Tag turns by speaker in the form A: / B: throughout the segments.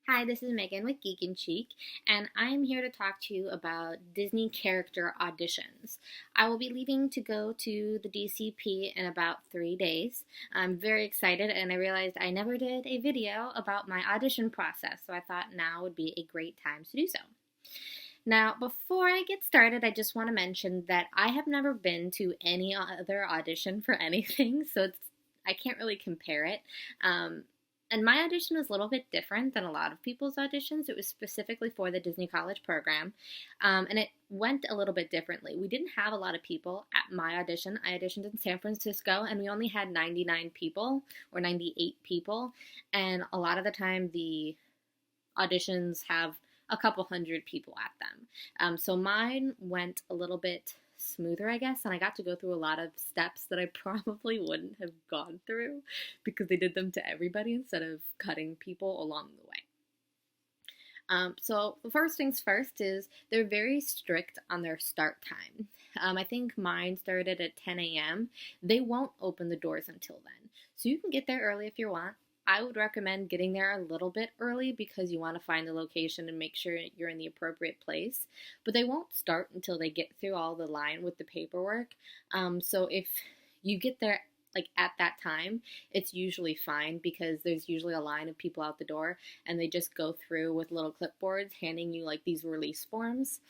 A: Hi, this is Megan with Geek and Cheek, and I am here to talk to you about Disney character auditions. I will be leaving to go to the DCP in about 3 days. I'm very excited, and I realized I never did a video about my audition process, so I thought now would be a great time to do so. Now, before I get started, I just want to mention that I have never been to any other audition for anything, so I can't really compare it. And my audition was a little bit different than a lot of people's auditions. It was specifically for the Disney College program, and it went a little bit differently. We didn't have a lot of people at my audition. I auditioned in San Francisco, and we only had 99 people, or 98 people, and a lot of the time the auditions have a couple hundred people at them. So mine went a little bit smoother, I guess, and I got to go through a lot of steps that I probably wouldn't have gone through because they did them to everybody instead of cutting people along the way. So the first things first is they're very strict on their start time. I think mine started at 10 a.m. They won't open the doors until then. So you can get there early if you want. I would recommend getting there a little bit early because you want to find the location and make sure you're in the appropriate place. But they won't start until they get through all the line with the paperwork. So if you get there like at that time, it's usually fine because there's usually a line of people out the door and they just go through with little clipboards handing you like these release forms.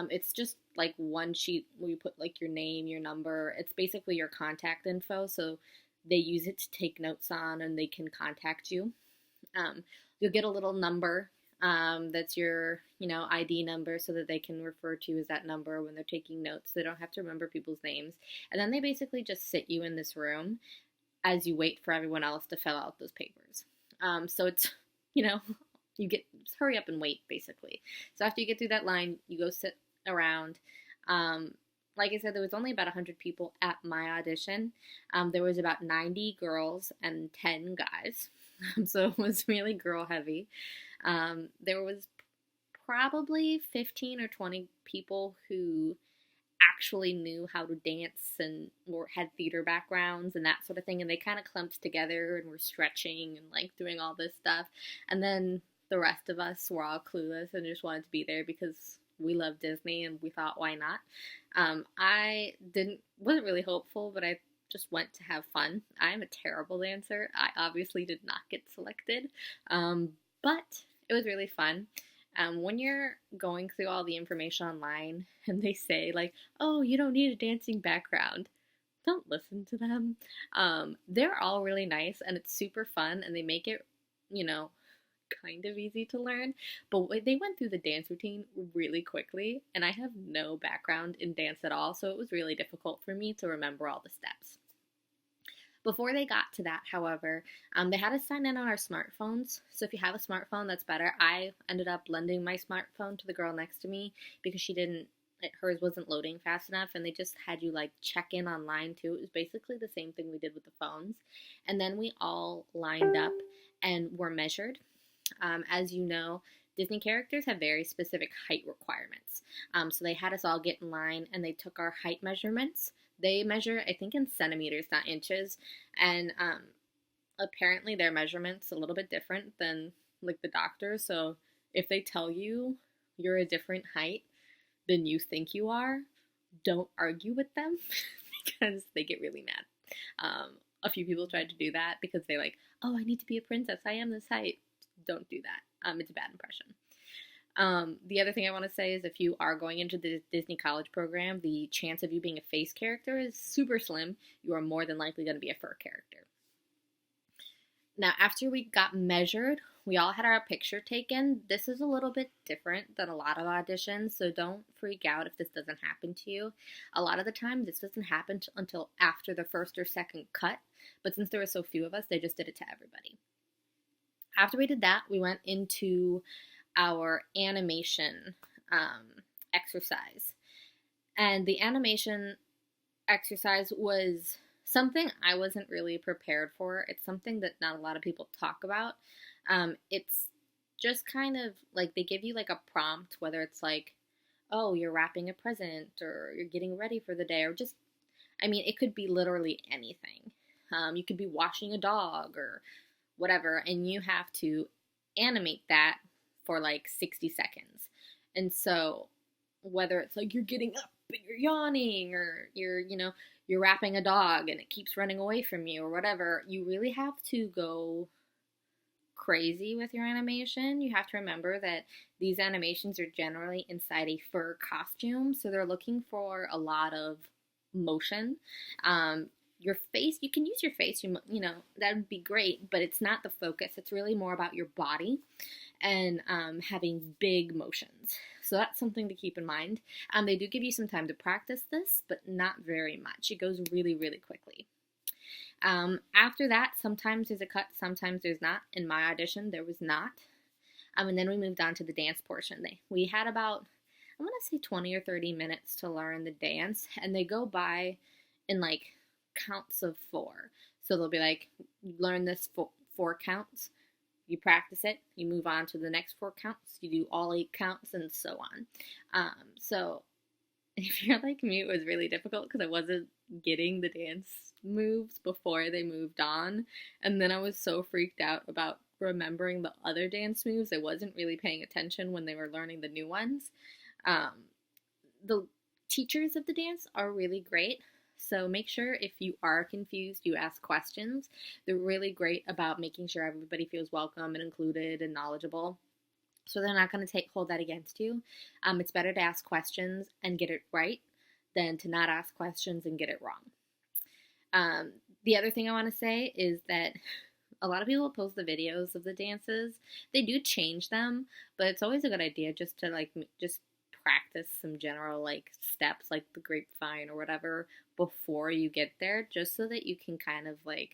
A: It's just like one sheet where you put like your name, your number. It's basically your contact info. So they use it to take notes on and they can contact you. You'll get a little number that's your, ID number so that they can refer to you as that number when they're taking notes. They don't have to remember people's names. And then they basically just sit you in this room as you wait for everyone else to fill out those papers. So it's, you just hurry up and wait basically. So after you get through that line, you go sit around. Like I said, there was only about 100 people at my audition. There was about 90 girls and 10 guys. So it was really girl heavy. There was probably 15 or 20 people who actually knew how to dance and or had theater backgrounds and that sort of thing. And they kind of clumped together and were stretching and like doing all this stuff. And then the rest of us were all clueless and just wanted to be there because we love Disney and we thought, why not? I wasn't really hopeful, but I just went to have fun. I'm a terrible dancer. I obviously did not get selected, but it was really fun. When you're going through all the information online and they say like, oh, you don't need a dancing background, don't listen to them. They're all really nice and it's super fun and they make it, kind of easy to learn, but they went through the dance routine really quickly and I have no background in dance at all, so it was really difficult for me to remember all the steps. Before they got to that, however, they had us sign in on our smartphones, so if you have a smartphone, that's better. I ended up lending my smartphone to the girl next to me because hers wasn't loading fast enough, and they just had you like check in online too. It was basically the same thing we did with the phones, and then we all lined up and were measured. As you know, Disney characters have very specific height requirements. So they had us all get in line and they took our height measurements. They measure, I think, in centimeters, not inches. And apparently their measurements a little bit different than like the doctors. So if they tell you you're a different height than you think you are, don't argue with them because they get really mad. A few people tried to do that because they like, oh, I need to be a princess. I am this height. Don't do that. It's a bad impression. The other thing I want to say is if you are going into the Disney College program, the chance of you being a face character is super slim. You are more than likely going to be a fur character. Now, after we got measured, we all had our picture taken. This is a little bit different than a lot of auditions, so don't freak out if this doesn't happen to you. A lot of the time, this doesn't happen until after the first or second cut, but since there were so few of us, they just did it to everybody. After we did that, we went into our animation exercise. And the animation exercise was something I wasn't really prepared for. It's something that not a lot of people talk about. It's just kind of like they give you like a prompt, whether it's like, oh, you're wrapping a present or you're getting ready for the day, or just, it could be literally anything. You could be washing a dog or whatever, and you have to animate that for like 60 seconds. And so whether it's like you're getting up and you're yawning, or you're wrapping a dog and it keeps running away from you, or whatever, you really have to go crazy with your animation. You have to remember that these animations are generally inside a fur costume, so they're looking for a lot of motion. Your face, you can use your face, that would be great, but it's not the focus. It's really more about your body and having big motions. So that's something to keep in mind. They do give you some time to practice this, but not very much. It goes really, really quickly. After that, sometimes there's a cut, sometimes there's not. In my audition, there was not. And then we moved on to the dance portion. We had about, I want to say 20 or 30 minutes to learn the dance, and they go by in like counts of 4. So they'll be like, you learn this 4 counts, you practice it, you move on to the next 4 counts, you do all 8 counts, and so on. So if you're like me, it was really difficult because I wasn't getting the dance moves before they moved on. And then I was so freaked out about remembering the other dance moves, I wasn't really paying attention when they were learning the new ones. The teachers of the dance are really great. So make sure if you are confused, you ask questions. They're really great about making sure everybody feels welcome and included and knowledgeable. So they're not going to hold that against you. It's better to ask questions and get it right than to not ask questions and get it wrong. The other thing I want to say is that a lot of people post the videos of the dances. They do change them, but it's always a good idea just to just practice some general like steps, like the grapevine or whatever, before you get there, just so that you can kind of like,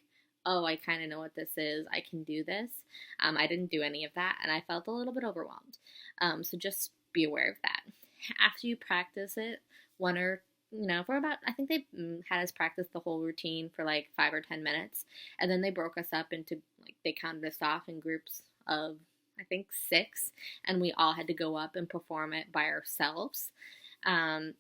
A: oh, I kind of know what this is, I can do this. I didn't do any of that, and I felt a little bit overwhelmed. So just be aware of that. After you practice it, for about, I think they had us practice the whole routine for like 5 or 10 minutes, and then they broke us up into, like, they counted us off in groups of, I think, 6, and we all had to go up and perform it by ourselves.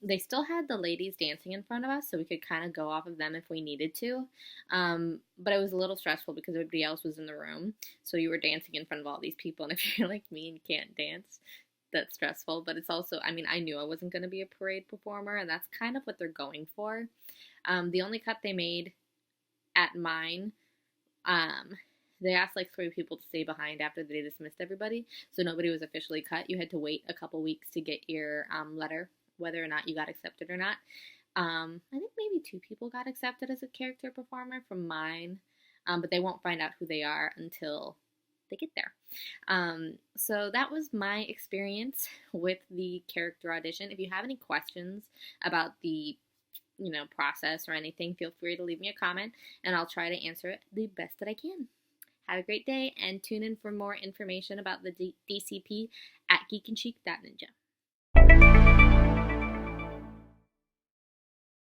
A: They still had the ladies dancing in front of us, so we could kind of go off of them if we needed to. But it was a little stressful because everybody else was in the room, so you were dancing in front of all these people, and if you're like me and can't dance, that's stressful. But it's also, I knew I wasn't going to be a parade performer, and that's kind of what they're going for. The only cut they made at mine, they asked like 3 people to stay behind after they dismissed everybody, so nobody was officially cut. You had to wait a couple weeks to get your letter, whether or not you got accepted or not. I think maybe 2 people got accepted as a character performer from mine, but they won't find out who they are until they get there. So that was my experience with the character audition. If you have any questions about the process or anything, feel free to leave me a comment, and I'll try to answer it the best that I can. Have a great day, and tune in for more information about the DCP at geekandchic.ninja.